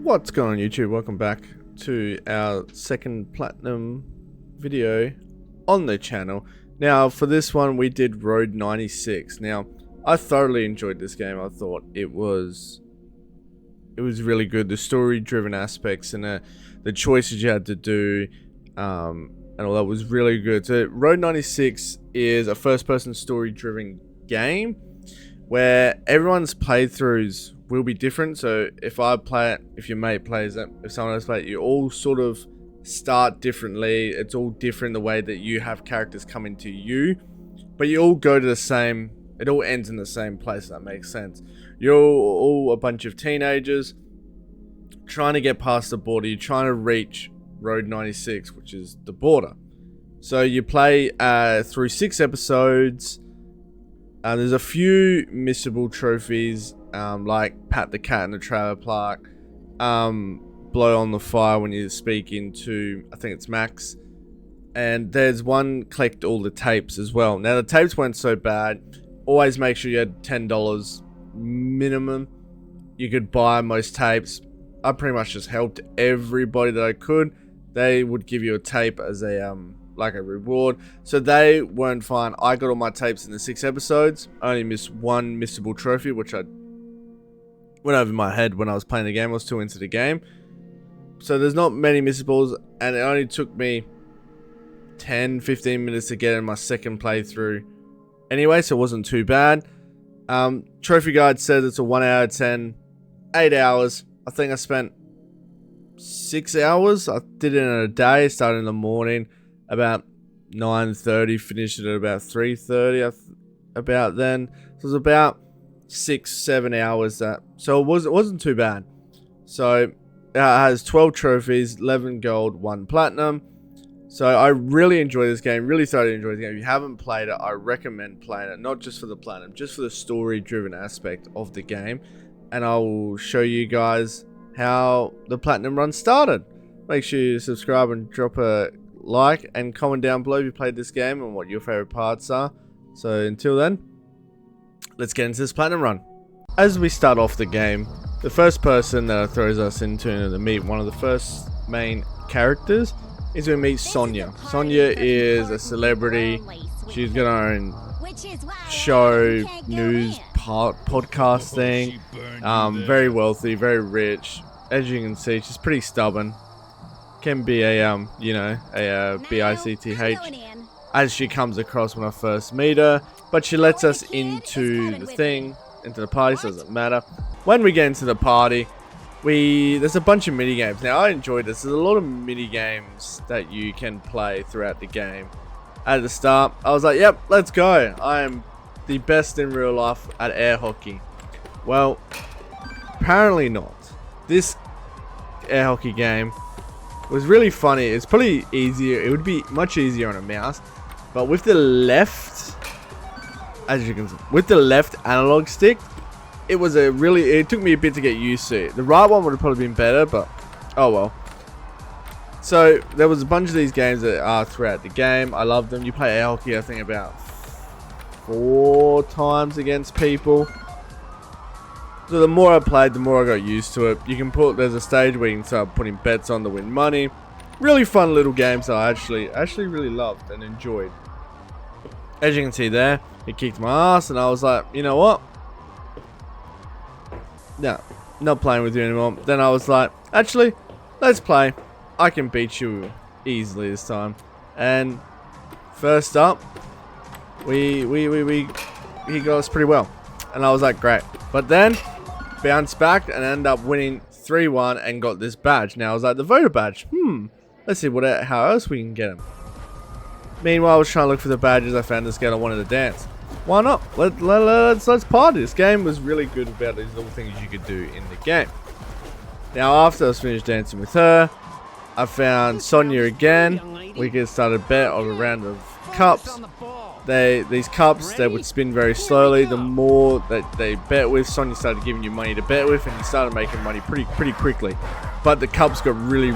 What's going on YouTube? Welcome back to our second platinum video on the channel. Now for this one we did Road 96. Now I thoroughly enjoyed this game. I thought it was really good. The story driven aspects and the choices you had to do and all that was really good. So Road 96 is a first person story driven game where everyone's playthroughs will be different. So if I play it, if your mate plays it, if someone else plays it, you all sort of start differently. It's all different the way that you have characters come into you, but you all go to the same, it all ends in the same place, if that makes sense. You're all a bunch of teenagers trying to get past the border. You're trying to reach Road 96, which is the border. So you play through 6 episodes. There's a few missable trophies, like pat the cat in the trailer park, blow on the fire when you speak into, I think it's Max, and there's one collect all the tapes as well. Now the tapes weren't so bad. Always make sure you had $10 minimum. You could buy most tapes. I pretty much just helped everybody that I could. They would give you a tape as a like a reward, so they weren't fine. I got all my tapes in the 6 episodes. I only missed one missable trophy, which I went over my head when I was playing the game. I was too into the game, so there's not many missables, and it only took me 10-15 minutes to get in my second playthrough anyway, so it wasn't too bad. Trophy guide says it's a 1 out of 10, 8 hours. I think I spent 6 hours. I did it in a day, started in the morning about 9:30, finished it at about 3:30, about then. So it was about 6-7 hours. So it wasn't too bad. So it has 12 trophies, 11 gold, 1 platinum. So I really enjoy this game. Really started to enjoy this game. If you haven't played it, I recommend playing it. Not just for the platinum, just for the story-driven aspect of the game. And I will show you guys how the platinum run started. Make sure you subscribe and drop a like and comment down below if you played this game and what your favorite parts are. So until then, let's get into this platinum run. As we start off the game, the first person that throws us into to meet one of the first main characters is we meet Sonia. Sonia is a celebrity. She's got her own show, news, podcast thing. Very wealthy, very rich. As you can see, she's pretty stubborn. Can be a bitch as she comes across when I first meet her, but she lets us into the party, so it doesn't matter. When we get into the party, there's a bunch of mini games. Now I enjoyed this. There's a lot of mini games that you can play throughout the game. At the start, I was like, yep, let's go. I am the best in real life at air hockey. Well, apparently not. This air hockey game was really funny. It's probably easier. It would be much easier on a mouse, but with the left, as you can see, with the left analog stick, it took me a bit to get used to it. The right one would have probably been better, but oh well. So there was a bunch of these games that are throughout the game. I love them. You play air hockey, I think about 4 times against people. So the more I played, the more I got used to it. You can there's a stage where you can start putting bets on to win money. Really fun little games that I actually really loved and enjoyed. As you can see there, it kicked my ass and I was like, you know what? No, not playing with you anymore. Then I was like, actually, let's play. I can beat you easily this time. And first up, he got us pretty well. And I was like, great. But then bounced back and ended up winning 3-1 and got this badge. Now I was like, the voter badge. Let's see how else we can get him. Meanwhile, I was trying to look for the badges. I found this girl I wanted to dance. Why not? Let's party. This game was really good about these little things you could do in the game. Now after I was finished dancing with her, I found Sonia again. We could start a bet on a round of cups. These cups, they would spin very slowly. The more that they bet with, Sonia started giving you money to bet with, and you started making money pretty quickly. But the cups got really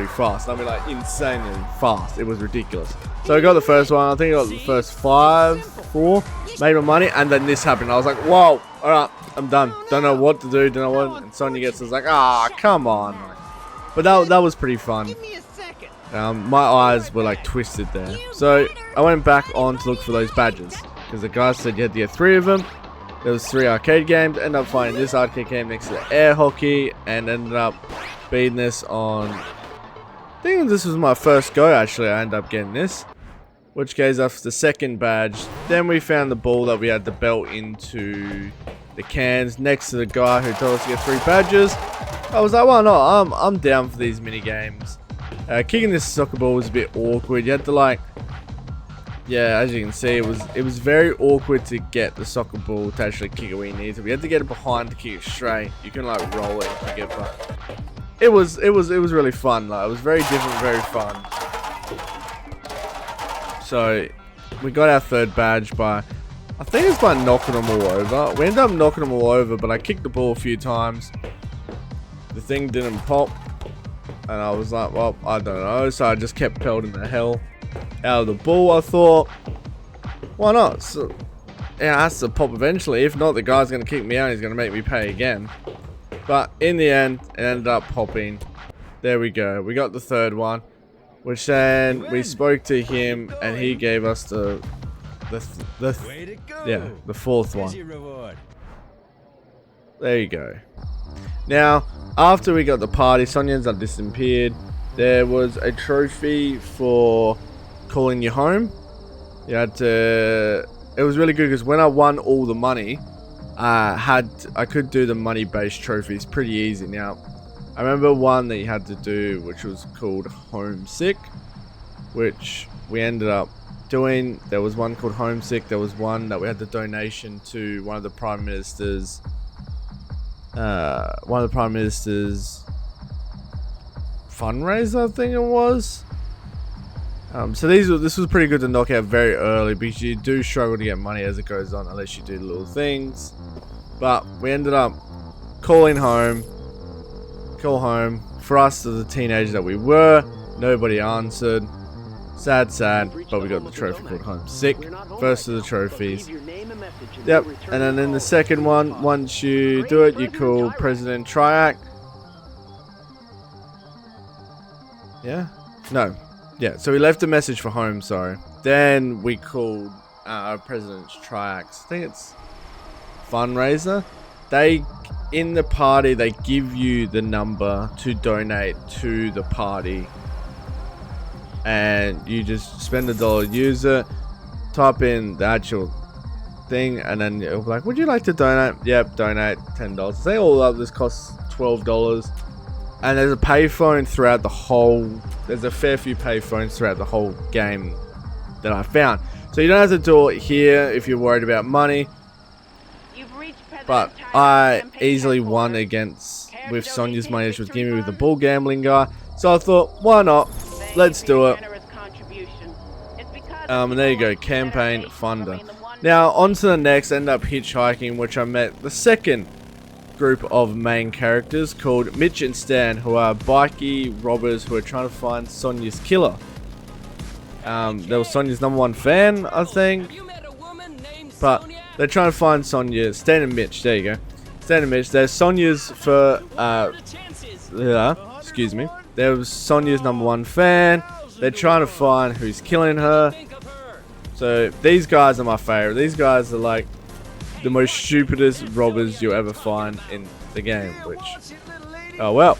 fast. I mean, like insanely fast. It was ridiculous. So I got the first one. I think I got the first 4, made my money, and then this happened. I was like, whoa, all right, I'm done. Don't know what to do. Don't know what. And Sonya gets us like, ah, come on. But that was pretty fun. My eyes were like twisted there. So I went back on to look for those badges because the guy said you had to get 3 of them. There was 3 arcade games. Ended up finding this arcade game next to the air hockey and ended up beating this on. I think this was my first go. Actually, I ended up getting this, which gave us the second badge. Then we found the ball that we had to belt into the cans next to the guy who told us to get 3 badges. I was like, why not? I'm down for these mini games. Kicking this soccer ball was a bit awkward. You had to like, yeah, as you can see, it was very awkward to get the soccer ball to actually kick it where you need to. We had to get it behind to kick it straight. You can like roll it and kick it, but it was really fun. Like, it was very different, very fun. So we got our 3rd badge by, I think it's by knocking them all over. We ended up knocking them all over, but I kicked the ball a few times. The thing didn't pop. And I was like, well, I don't know. So I just kept pelting the hell out of the ball. I thought, why not? So, yeah, it has to pop eventually. If not, the guy's going to kick me out and he's going to make me pay again. But in the end, it ended up popping. There we go. We got the 3rd one. Which then we spoke to him and he gave us the 4th one. There you go. Now, after we got the party, Sonya's disappeared. There was a trophy for calling you home. You had to. It was really good because when I won all the money, I could do the money-based trophies pretty easy. Now, I remember one that you had to do, which was called Homesick, which we ended up doing. There was one called Homesick. There was one that we had the donation to one of the Prime Minister's. Fundraiser, I think it was. So this was pretty good to knock out very early because you do struggle to get money as it goes on unless you do little things. But we ended up calling home. Call home. For us as a teenager that we were, nobody answered. Sad, but we got the trophy called Homesick. First of the trophies. Yep, and then in the second one, once you do it, you call President Triac. Yeah? No. Yeah, so we left a message for home, sorry. Then we called President Triac's, I think it's fundraiser. In the party, they give you the number to donate to the party. And you just spend $1, use it, type in the actual thing, and then it'll be like, would you like to donate? Yep, donate $10. Say all up, this costs $12. And there's a payphone throughout the whole, there's a fair few payphones throughout the whole game that I found. So you don't have to do it here if you're worried about money. But I easily won with Sonya's money she was giving me with the bull gambling guy. So I thought, why not? Let's do it. And there you go, campaign funder. Now on to the next, end up hitchhiking, which I met the second group of main characters called Mitch and Stan, who are bikey robbers who are trying to find Sonya's killer. They were Sonya's #1 fan, I think. But they're trying to find Sonya. Stan and Mitch, there you go. Stan and Mitch, they're Sonya's for excuse me. There was Sonya's #1 fan. They're trying to find who's killing her. So these guys are my favorite. These guys are like the most stupidest robbers you'll ever find in the game. Which, oh well.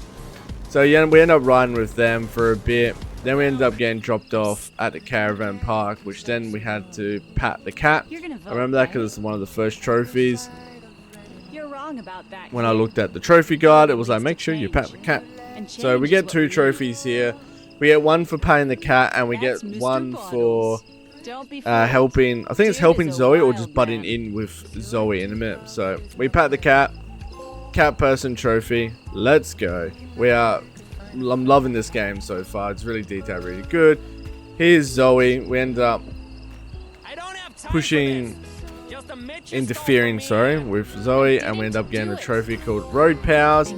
So yeah, we end up riding with them for a bit. Then we ended up getting dropped off at the caravan park, which then we had to pat the cat. I remember that because it's one of the first trophies. You're wrong about that. When I looked at the trophy guide, it was like, make sure you pat the cat. So we get 2 trophies here. We get one for patting the cat, and we get one for helping. I think it's helping Zoe or just butting in with Zoe in a minute. So we pat the cat person trophy. Let's go. I'm loving this game so far. It's really detailed, really good. Here's Zoe. We end up interfering with Zoe, and we end up getting a trophy called Road Powers.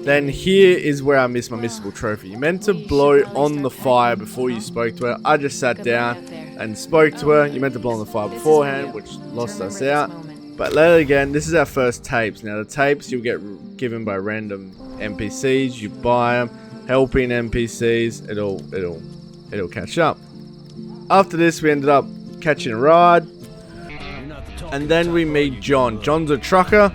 Then here is where I missed my missable trophy. You meant to blow on the fire before you spoke to her. I just sat down and spoke to her. You meant to blow on the fire beforehand, which lost us out. But later again, this is our first tapes. Now the tapes you'll get given by random NPCs. You buy them, helping NPCs. It'll catch up. After this, we ended up catching a ride, and then we meet John. John's a trucker,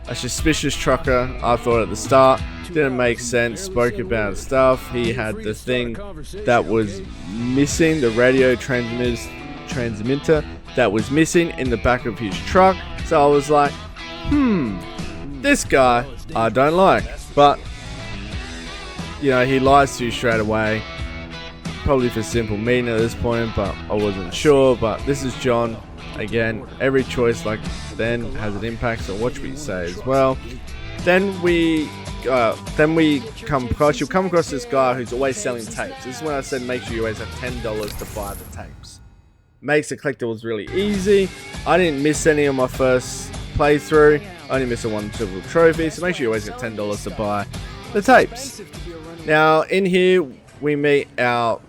a suspicious trucker. I thought at the start didn't make sense. Spoke about stuff. He had the thing that was missing, the radio transmitter that was missing in the back of his truck. So I was like, this guy I don't like. But you know, he lies to you straight away, probably for simple meaning at this point, but I wasn't sure. But this is John. Again, every choice like then has an impact, so watch what you say as well. Then you'll come across this guy who's always selling tapes. This is when I said make sure you always have $10 to buy the tapes. Makes the collectibles really easy. I didn't miss any on my first playthrough. I only missed a 1 silver trophy, so make sure you always get $10 to buy the tapes. Now in here we meet our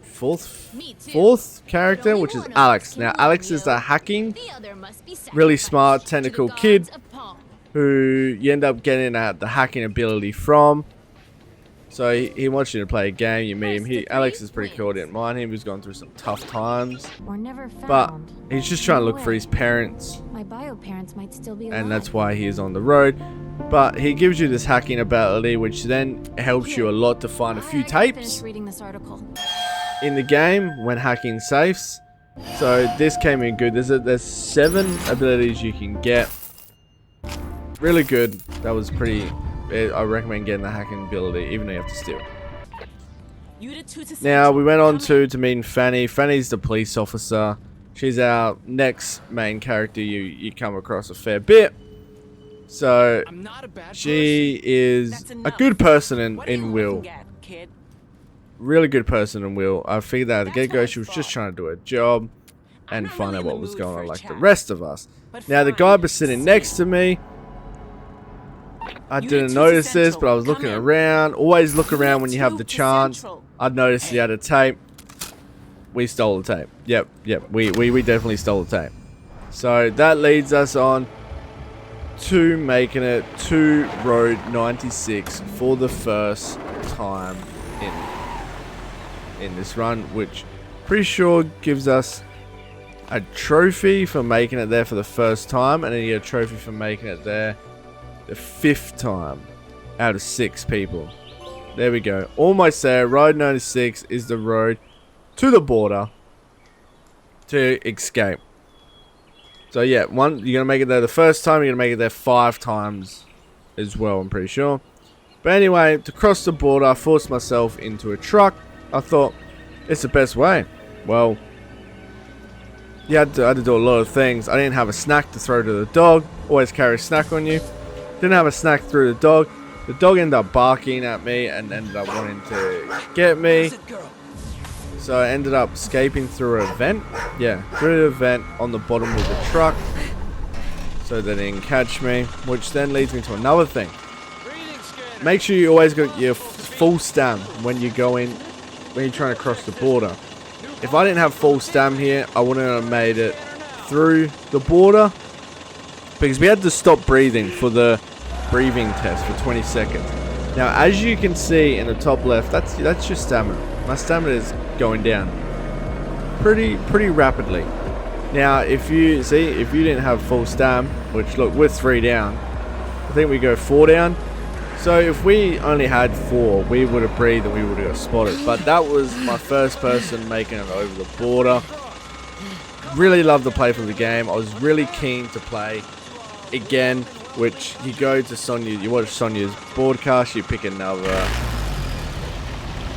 fourth character, which is Alex. Now Alex is the hacking, really smart, technical kid who you end up getting the hacking ability from. So he wants you to play a game. You meet him. Alex is pretty cool. I didn't mind him. He's gone through some tough times, but he's just trying to look for his parents. My bio parents might still be alive. And that's why he is on the road. But he gives you this hacking ability, which then helps you a lot to find a few tapes Reading this article. in the game when hacking safes. So this came in good. There's 7 abilities you can get. Really good. That was pretty. I recommend getting the hacking ability, even though you have to steal. Now we went on to meet Fanny. Fanny's the police officer. She's our next main character you come across a fair bit. So she is a good person in Will. Really good person in Will. I figured out at the get-go she was just trying to do her job and find out what was going on like the rest of us. Now the guy was sitting next to me. I didn't notice this, but I was looking around. Always look around when you have the chance. I'd noticed he had a tape. We stole the tape. Yep. We definitely stole the tape. So that leads us on to making it to Road 96 for the first time in this run, which pretty sure gives us a trophy for making it there for the first time, and then you get a trophy for making it there the 5th time out of 6 people. There we go. Almost there. Road 96 is the road to the border to escape. So yeah, you're gonna make it there the first time. You're gonna make it there 5 times as well, I'm pretty sure. But anyway, to cross the border, I forced myself into a truck. I thought it's the best way. Well, you had to do a lot of things. I didn't have a snack to throw to the dog. Always carry a snack on you. Didn't have a snack through the dog. The dog ended up barking at me and ended up wanting to get me. So I ended up escaping through a vent. Yeah, through the vent on the bottom of the truck. So they didn't catch me. Which then leads me to another thing. Make sure you always got your full stam when you go in, when you're trying to cross the border. If I didn't have full stam here, I wouldn't have made it through the border. Because we had to stop breathing for the breathing test for 20 seconds. Now, as you can see in the top left, that's your stamina. My stamina is going down pretty rapidly. Now, if you didn't have full stam, which look, we're 3 down. I think we go 4 down. So if we only had 4, we would have breathed and we would have got spotted. But that was my first person making it over the border. Really loved the play for the game. I was really keen to play again, which you go to Sonya, you watch Sonya's broadcast, you pick another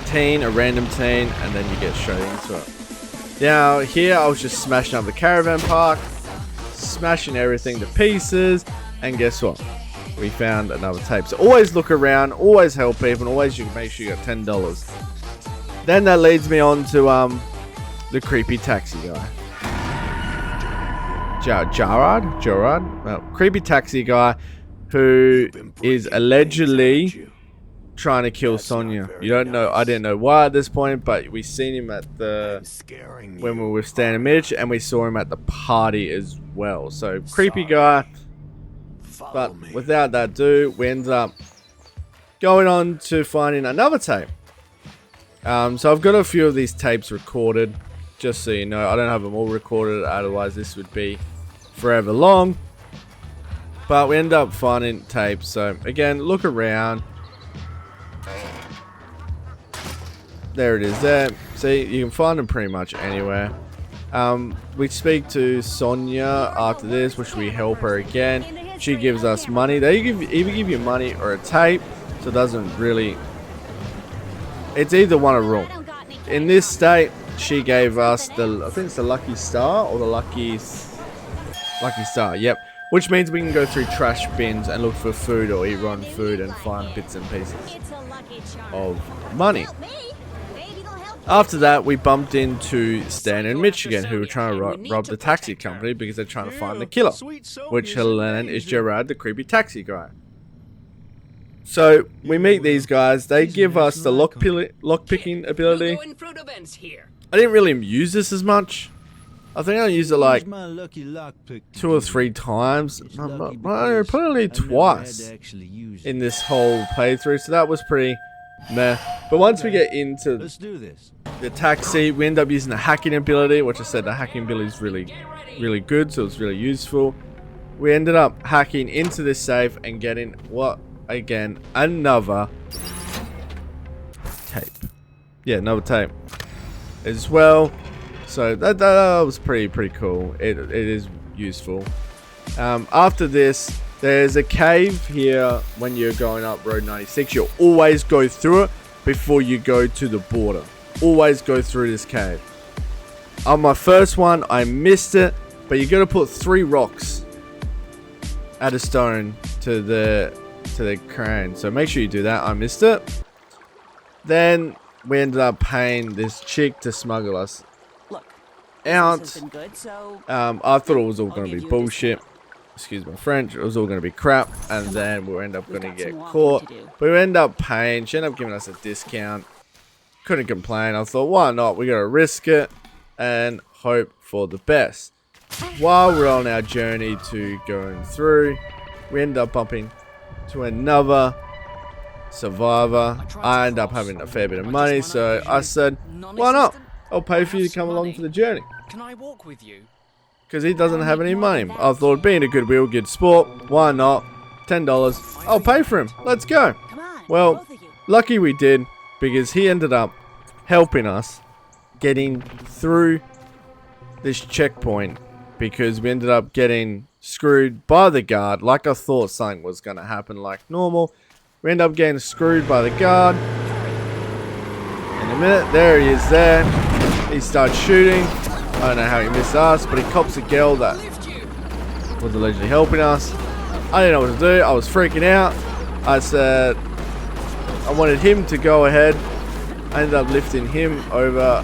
teen, a random teen, and then you get straight into it. Now here I was just smashing up the caravan park, smashing everything to pieces, and guess what? We found another tape. So always look around, always help people, and always you make sure you got $10. Then that leads me on to the creepy taxi guy. Gerard? Well, creepy taxi guy who is allegedly trying to kill Sonya. You don't know, I didn't know why at this point, but we seen him at when we were with Stan and Mitch, and we saw him at the party as well. So creepy guy. But without that ado, we end up going on to finding another tape. So I've got a few of these tapes recorded, just so you know. I don't have them all recorded, otherwise this would be forever long. But we end up finding tapes. So again, look around. There it is there. See, you can find them pretty much anywhere. We speak to Sonia after this, which we help her again. She gives us money. They either give you money or a tape, so it doesn't really... It's either one or wrong. In this state, she gave us the, I think it's the Lucky Star or the Lucky Star, yep. Which means we can go through trash bins and look for food or eat rotten food and find bits and pieces of money. After that, we bumped into Stan and Michigan, who were trying to rob the taxi company because they're trying to find the killer, which Helen is Gerard, the creepy taxi guy. So we meet these guys. They give us the lock-picking ability. I didn't really use this as much. I think I used it like 2 or 3 times. Probably twice in this whole playthrough. So that was pretty meh. But once we get into the taxi, we end up using the hacking ability, which I said the hacking ability is really good, so it's really useful. We ended up hacking into this safe and getting what? Again, another tape. Yeah, another tape as well. So that was pretty cool. It is useful. After this, there's a cave here when you're going up Road 96. You'll always go through it before you go to the border. Always go through this cave. On my first one, I missed it, but you got to put 3 rocks at a stone to the crane. So make sure you do that. I missed it. Then we ended up paying this chick to smuggle us out. I thought it was all going to be bullshit. Excuse my French. It was all going to be crap, and then we'll end up going to get caught. But we end up paying. She ended up giving us a discount. Couldn't complain. I thought, why not? We got to risk it and hope for the best. While we're on our journey to going through, we end up bumping to another survivor. I end up having a fair bit of money, so I said, why not? I'll pay for you to come along for the journey. Can I walk with you? Because he doesn't have any money. I thought, being a goodwill, good sport, why not? $10. I'll pay for him. Let's go. Well, lucky we did, because he ended up helping us getting through this checkpoint, because we ended up getting screwed by the guard. Like I thought something was going to happen like normal. We end up getting screwed by the guard. In a minute, there he is there. He starts shooting. I don't know how he missed us, but he cops a girl that was allegedly helping us. I didn't know what to do. I was freaking out. I said I wanted him to go ahead. I ended up lifting him over,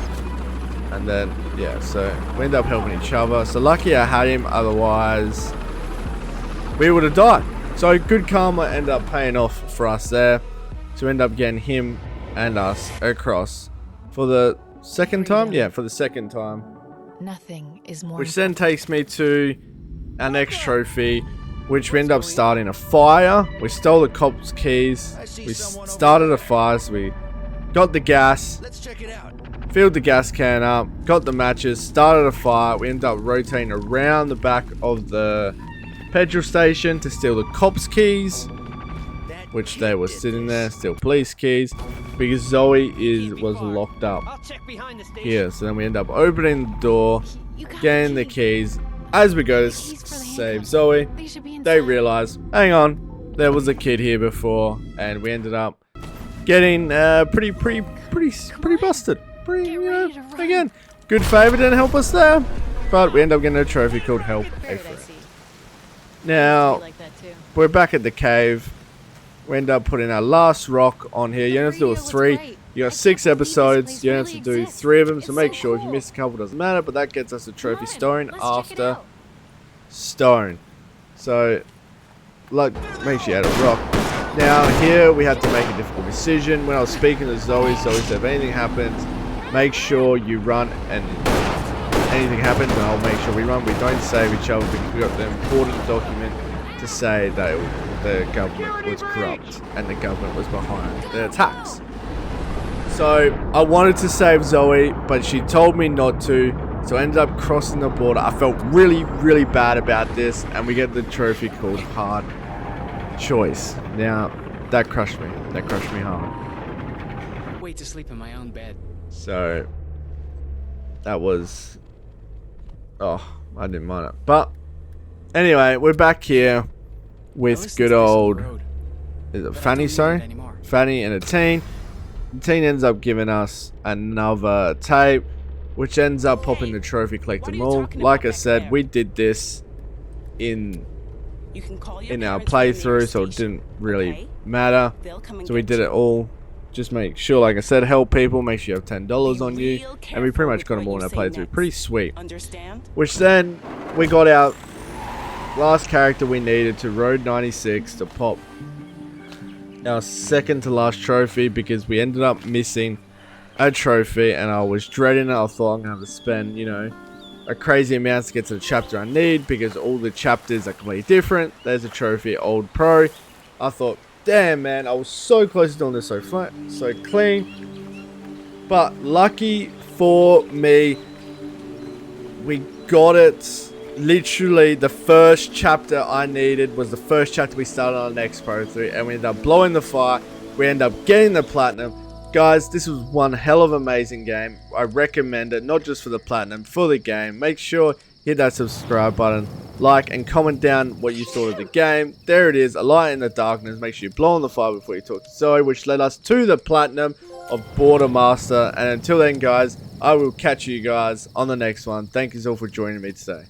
and then yeah, so we ended up helping each other. So lucky I had him, otherwise we would have died. So good karma ended up paying off for us there. So we ended up getting him and us across for the second time. Yeah, for the second time. Nothing is more. Which then takes me to our next trophy, which we end up starting a fire. We stole the cops' keys. We started a fire, so we got the gas. Let's check it out. Filled the gas can up, got the matches, started a fire. We ended up rotating around the back of the petrol station to steal the cops' keys, which they were sitting there, steal police keys, because Zoe was locked up here. So then we end up opening the door, getting the keys. As we go to save Zoe, they realize, hang on, there was a kid here before, and we ended up getting pretty busted. Again, good favor didn't help us there, but we end up getting a trophy called Help a Friend. Now we're back at the cave. We end up putting our last rock on here. You don't have to do 3. You got 6 episodes. You don't have to do 3 of them. So make sure if you miss a couple, doesn't matter. But that gets us a trophy stone after stone. So, like, make sure you add a rock. Now here we had to make a difficult decision. When I was speaking to Zoe said if anything happens, make sure you run and anything happens, I'll make sure we run. We don't save each other because we got the important document to say that the government was corrupt and the government was behind the attacks. So I wanted to save Zoe, but she told me not to, so I ended up crossing the border. I felt really, really bad about this, and we get the trophy called Hard Choice. Now, that crushed me. That crushed me hard. Wait to sleep in my own bed. So, that was... Oh, I didn't mind it. But, anyway, we're back here with good old... Is it Fanny, sorry? Fanny and a teen. The teen ends up giving us another tape, which ends up popping the trophy collector all. Like I said, we did this in our playthrough, so it didn't really matter. So we did it all. Just make sure, like I said, help people, make sure you have $10 on you, and we pretty much got them all in our playthrough. Pretty sweet. Which then, we got our last character we needed to Road 96 to pop our second to last trophy, because we ended up missing a trophy, and I was dreading it. I thought I'm going to have to spend, you know, a crazy amount to get to the chapter I need, because all the chapters are completely different. There's a trophy, Old Pro. I thought, damn man, I was so close to doing this so clean. But lucky for me, we got it. Literally the first chapter I needed was the first chapter we started on the next playthrough, and we ended up blowing the fire. We ended up getting the platinum. Guys, this was one hell of an amazing game. I recommend it, not just for the platinum, for the game. Make sure hit that subscribe button, like and comment down what you thought of the game. There it is, A Light in the Darkness. Make sure you blow on the fire before you talk to Zoe, which led us to the platinum of Border Master. And until then guys, I will catch you guys on the next one. Thank you all for joining me today.